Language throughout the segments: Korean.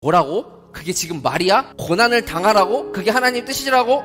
뭐라고? 그게 지금 말이야? 고난을 당하라고? 그게 하나님 뜻이라고?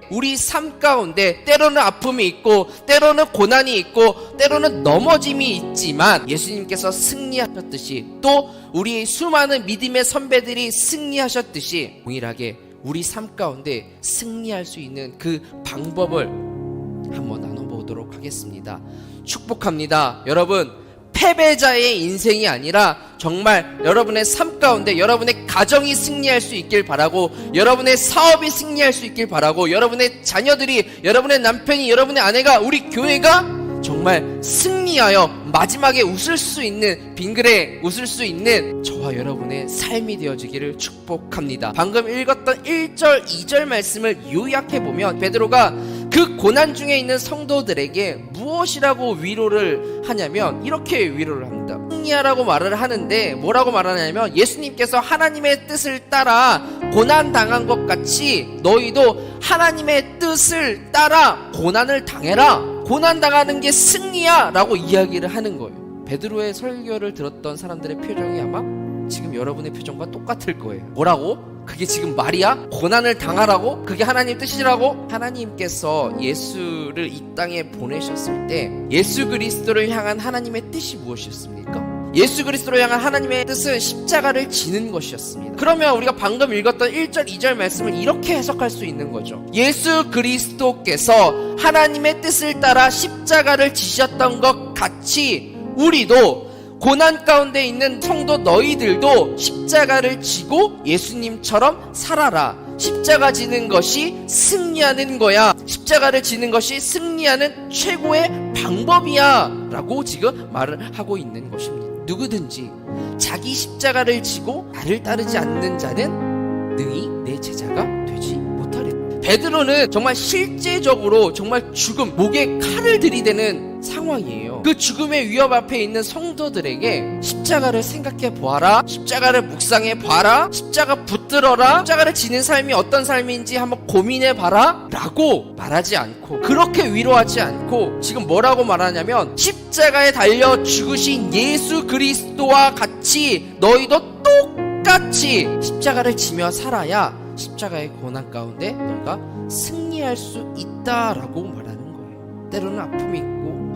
우리 삶 가운데 때로는 아픔이 있고 때로는 고난이 있고 때로는 넘어짐이 있지만 예수님께서 승리하셨듯이 또 우리 수많은 믿음의 선배들이 승리하셨듯이 동일하게 우리 삶 가운데 승리할 수 있는 그 방법을 한번 나눠보도록 하겠습니다. 축복합니다. 여러분, 패배자의 인생이 아니라 정말 여러분의 삶 가운데 여러분의 가정이 승리할 수 있길 바라고, 여러분의 사업이 승리할 수 있길 바라고, 여러분의 자녀들이, 여러분의 남편이, 여러분의 아내가, 우리 교회가 정말 승리하여 마지막에 웃을 수 있는, 빙그레 웃을 수 있는 저와 여러분의 삶이 되어지기를 축복합니다. 방금 읽었던 1절, 2절 말씀을 요약해보면 베드로가 그 고난 중에 있는 성도들에게 무엇이라고 위로를 하냐면 이렇게 위로를 합니다. 승리하라고 말을 하는데 뭐라고 말하냐면 예수님께서 하나님의 뜻을 따라 고난 당한 것 같이 너희도 하나님의 뜻을 따라 고난을 당해라. 고난 당하는 게 승리야 라고 이야기를 하는 거예요. 베드로의 설교를 들었던 사람들의 표정이 아마 지금 여러분의 표정과 똑같을 거예요. 뭐라고? 그게 지금 말이야? 고난을 당하라고? 그게 하나님 뜻이라고? 하나님께서 예수를 이 땅에 보내셨을 때 예수 그리스도를 향한 하나님의 뜻이 무엇이었습니까? 예수 그리스도를 향한 하나님의 뜻은 십자가를 지는 것이었습니다. 그러면 우리가 방금 읽었던 1절, 2절 말씀을 이렇게 해석할 수 있는 거죠. 예수 그리스도께서 하나님의 뜻을 따라 십자가를 지셨던 것 같이 우리도 고난 가운데 있는 성도 너희들도 십자가를 지고 예수님처럼 살아라. 십자가 지는 것이 승리하는 거야. 십자가를 지는 것이 승리하는 최고의 방법이야 라고 지금 말을 하고 있는 것입니다. 누구든지 자기 십자가를 지고 나를 따르지 않는 자는 능히 내 제자가 되지 못하리라. 베드로는 정말 실제적으로 정말 죽음, 목에 칼을 들이대는 상황이에요. 그 죽음의 위협 앞에 있는 성도들에게 십자가를 생각해 보아라, 십자가를 묵상해 봐라, 십자가 붙들어라, 십자가를 지는 삶이 어떤 삶인지 한번 고민해 봐라 라고 말하지 않고, 그렇게 위로하지 않고 지금 뭐라고 말하냐면 십자가에 달려 죽으신 예수 그리스도와 같이 너희도 똑같이 십자가를 지며 살아야 십자가의 고난 가운데 너희가 승리할 수 있다라고 말하는 거예요. 때로는 아픔이 있고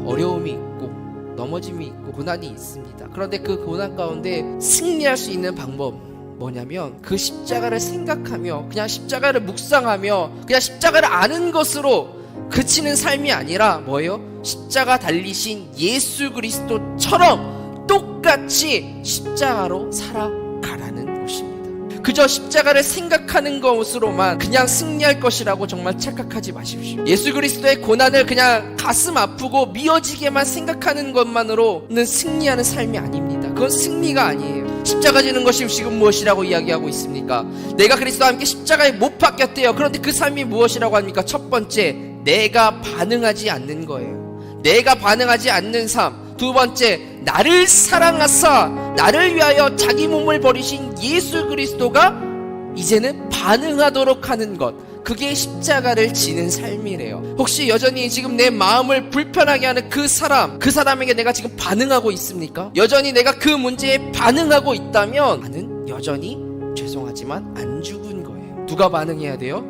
어려움이 있고 넘어짐이 있고 고난이 있습니다. 그런데 그 고난 가운데 승리할 수 있는 방법 뭐냐면 그 십자가를 생각하며 그냥 십자가를 묵상하며 그냥 십자가를 아는 것으로 그치는 삶이 아니라 뭐예요? 십자가 달리신 예수 그리스도처럼 똑같이 십자가로 살아가라는 것입니다. 그저 십자가를 생각하는 것으로만 그냥 승리할 것이라고 정말 착각하지 마십시오. 예수 그리스도의 고난을 그냥 가슴 아프고 미어지게만 생각하는 것만으로는 승리하는 삶이 아닙니다. 그건 승리가 아니에요. 십자가 지는 것이 지금 무엇이라고 이야기하고 있습니까? 내가 그리스도와 함께 십자가에 못 박혔대요. 그런데 그 삶이 무엇이라고 합니까? 첫 번째, 내가 반응하지 않는 거예요. 내가 반응하지 않는 삶. 두 번째, 나를 사랑하사 나를 위하여 자기 몸을 버리신 예수 그리스도가 이제는 반응하도록 하는 것, 그게 십자가를 지는 삶이래요. 혹시 여전히 지금 내 마음을 불편하게 하는 그 사람에게 내가 지금 반응하고 있습니까? 여전히 내가 그 문제에 반응하고 있다면 나는 여전히 죄송하지만 안 죽은 거예요. 누가 반응해야 돼요?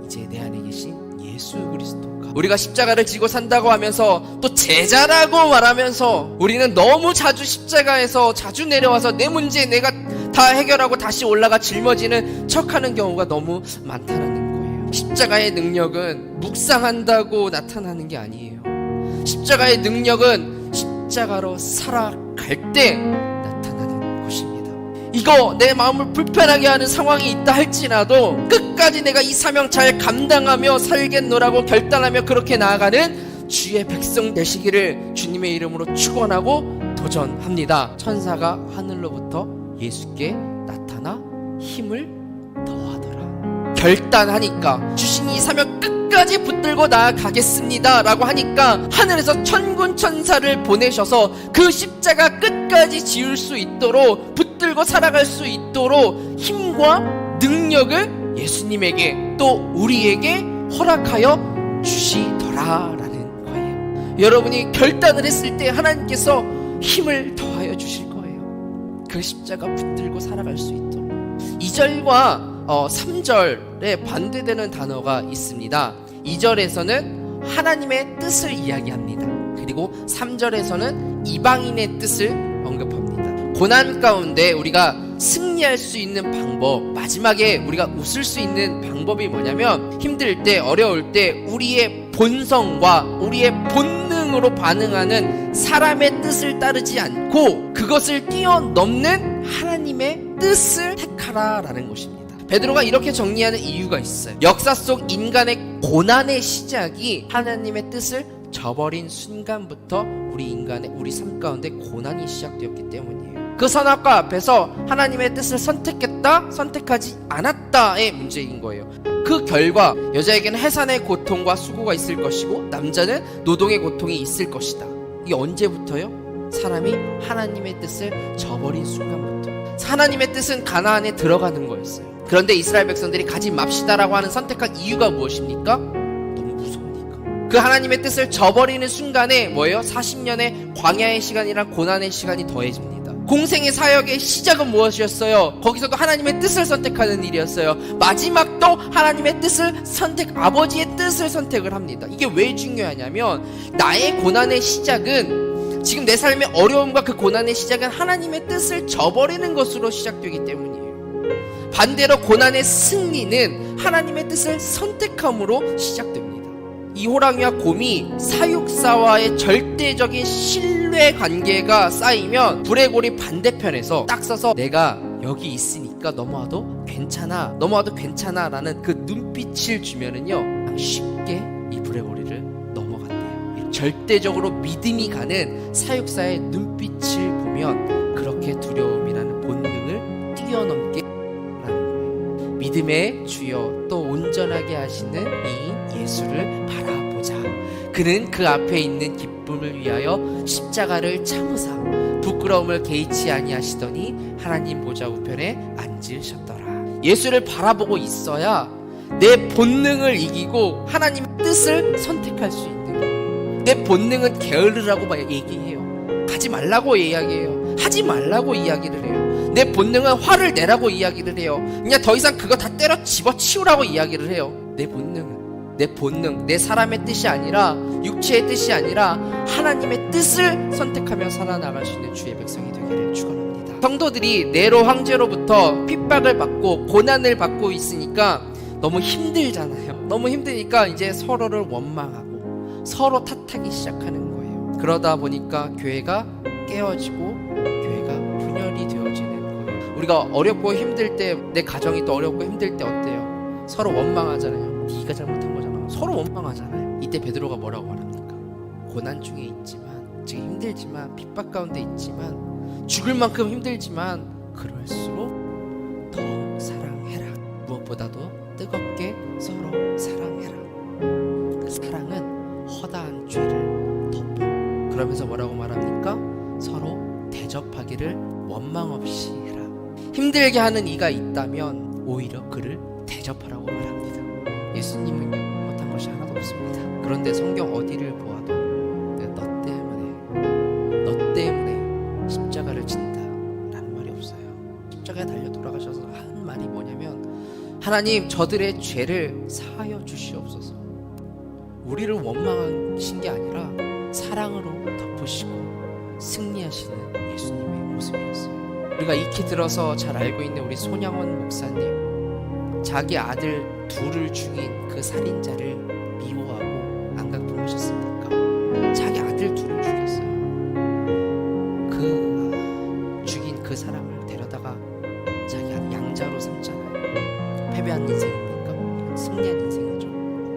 이제 내 안에 계신 예수 그리스도. 우리가 십자가를 지고 산다고 하면서 또 제자라고 말하면서 우리는 너무 자주 십자가에서 자주 내려와서 내 문제 내가 다 해결하고 다시 올라가 짊어지는 척하는 경우가 너무 많다는 거예요. 십자가의 능력은 묵상한다고 나타나는 게 아니에요. 십자가의 능력은 십자가로 살아갈 때 나타나는 것입니다. 이거 내 마음을 불편하게 하는 상황이 있다 할지라도 끝까지 내가 이 사명 잘 감당하며 살겠노라고 결단하며 그렇게 나아가는 주의 백성 되시기를 주님의 이름으로 축원하고 도전합니다. 천사가 하늘로부터 예수께 나타나 힘을 더하더라. 결단하니까 주신 이 사명 끝까지 붙들고 나아가겠습니다 라고 하니까 하늘에서 천군 천사를 보내셔서 그 십자가 끝까지 지을 수 있도록 붙들고 살아갈 수 있도록 힘과 능력을 예수님에게 또 우리에게 허락하여 주시더라라는 거예요. 여러분이 결단을 했을 때 하나님께서 힘을 더하여 주실 거예요. 그 십자가 붙들고 살아갈 수 있도록. 2절과 3절에 반대되는 단어가 있습니다. 2절에서는 하나님의 뜻을 이야기합니다. 그리고 3절에서는 이방인의 뜻을 언급합니다. 고난 가운데 우리가 승리할 수 있는 방법, 마지막에 우리가 웃을 수 있는 방법이 뭐냐면, 힘들 때, 어려울 때 우리의 본성과 우리의 본능으로 반응하는 사람의 뜻을 따르지 않고 그것을 뛰어넘는 하나님의 뜻을 택하라라는 것입니다. 베드로가 이렇게 정리하는 이유가 있어요. 역사 속 인간의 고난의 시작이 하나님의 뜻을 저버린 순간부터 우리 삶 가운데 고난이 시작되었기 때문이에요. 그 선악과 앞에서 하나님의 뜻을 선택했다, 선택하지 않았다의 문제인 거예요. 그 결과 여자에게는 해산의 고통과 수고가 있을 것이고 남자는 노동의 고통이 있을 것이다. 이게 언제부터요? 사람이 하나님의 뜻을 저버린 순간부터. 하나님의 뜻은 가나안에 들어가는 거였어요. 그런데 이스라엘 백성들이 가지 맙시다라고 하는 선택한 이유가 무엇입니까? 너무 무서우니까. 그 하나님의 뜻을 저버리는 순간에 뭐예요? 40년의 광야의 시간이랑 고난의 시간이 더해집니다. 공생의 사역의 시작은 무엇이었어요? 거기서도 하나님의 뜻을 선택하는 일이었어요. 마지막도 하나님의 뜻을 아버지의 뜻을 선택을 합니다. 이게 왜 중요하냐면, 나의 고난의 시작은, 지금 내 삶의 어려움과 그 고난의 시작은 하나님의 뜻을 저버리는 것으로 시작되기 때문이에요. 반대로 고난의 승리는 하나님의 뜻을 선택함으로 시작됩니다. 이 호랑이와 곰이 사육사와의 절대적인 신뢰 관계가 쌓이면 불의 골이 반대편에서 딱 서서 내가 여기 있으니까 넘어와도 괜찮아 라는 그 눈빛을 주면은요, 쉽게 이 불의 고리를 넘어간대요. 절대적으로 믿음이 가는 사육사의 눈빛을 보면 그렇게 두려움이라는 본능을 뛰어넘게 하는 거예요. 믿음의 주여 또 온전하게 하시는 이 예수를 바라보자. 그는 그 앞에 있는 기쁨을 위하여 십자가를 참으사 부끄러움을 개의치 아니하시더니 하나님 보좌 우편에 앉으셨더라. 예수를 바라보고 있어야 내 본능을 이기고 하나님의 뜻을 선택할 수 있는 거예요. 내 본능은 게으르라고 얘기해요. 가지 말라고 이야기해요. 하지 말라고 이야기를 해요. 내 본능은 화를 내라고 이야기를 해요. 그냥 더 이상 그거 다 때려 집어치우라고 이야기를 해요. 내 본능, 내 사람의 뜻이 아니라, 육체의 뜻이 아니라 하나님의 뜻을 선택하며 살아나갈 수 있는 주의 백성이 되기를 축원합니다. 성도들이 네로 황제로부터 핍박을 받고 고난을 받고 있으니까 너무 힘들잖아요. 너무 힘드니까 이제 서로를 원망하고 서로 탓하기 시작하는 거예요. 그러다 보니까 교회가 깨어지고 교회가 분열이 되어지는 거예요. 우리가 어렵고 힘들 때, 내 가정이 또 어렵고 힘들 때 어때요? 서로 원망하잖아요. 네가 잘못한 거잖아. 서로 원망하잖아요. 이때 베드로가 뭐라고 말합니까? 고난 중에 있지만, 지금 힘들지만, 핍박 가운데 있지만, 죽을 만큼 힘들지만 그럴수록 더 사랑해라. 무엇보다도 뜨겁게 서로 사랑해라. 그 사랑은 허다한 죄를 덮어. 그러면서 뭐라고 말합니까? 서로 대접하기를 원망 없이 해라. 힘들게 하는 이가 있다면 오히려 그를 대접하라고 말합니다. 예수님은 못한 것이 하나도 없습니다. 그런데 성경 어디를 보아도 너 때문에 십자가를 진다 라는 말이 없어요. 십자가에 달려 돌아가셔서 하는 말이 뭐냐면, 하나님 저들의 죄를 사하여 주시옵소서. 우리를 원망하신 게 아니라 사랑으로 덮으시고 승리하시는 예수님의 모습이었어요. 우리가 익히 들어서 잘 알고 있는 우리 손양원 목사님, 자기 아들 둘을 죽인 그 살인자를 미워하고 안각품하셨습니까? 자기 아들 둘을 죽였어요. 그 죽인 그 사람을 데려다가 자기 양자로 삼잖아요. 패배한 인생입니까? 승리한 인생이죠.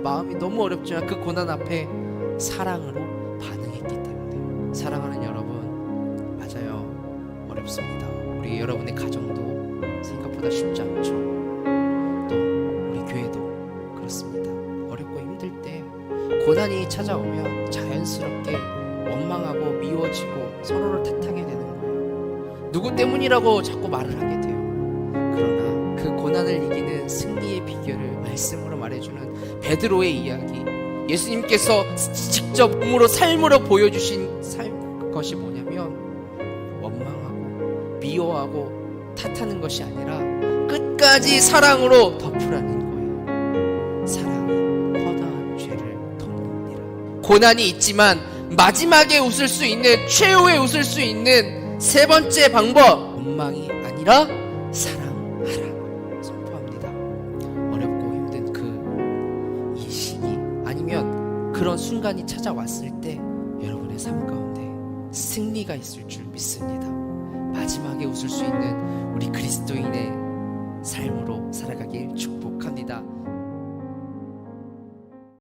마음이 너무 어렵지만 그 고난 앞에 사랑으로 반응했기 때문에. 사랑하는 여러분, 맞아요, 어렵습니다. 우리 여러분의 가정도 생각보다 쉽지 않죠. 또 우리 교회도 그렇습니다. 어렵고 힘들 때 고난이 찾아오면 자연스럽게 원망하고 미워지고 서로를 탓하게 되는 거예요. 누구 때문이라고 자꾸 말을 하게 돼요. 그러나 그 고난을 이기는 승리의 비결을 말씀으로 말해주는 베드로의 이야기, 예수님께서 직접 몸으로 삶으로 보여주신 것이 뭐냐면, 원망하고 미워하고 탓하는 것이 아니라 끝까지 사랑으로 덮으라는 거예요. 사랑이 허다한 죄를 덮느니라. 고난이 있지만 마지막에 웃을 수 있는, 최후에 웃을 수 있는 세 번째 방법, 원망이 아니라 사랑하라 선포합니다. 어렵고 힘든 이 시기, 아니면 그런 순간이 찾아왔을 때 여러분의 삶 가운데 승리가 있을 줄 믿습니다. 마지막에 웃을 수 있는 우리 그리스도인의 삶으로 살아가길 축복합니다.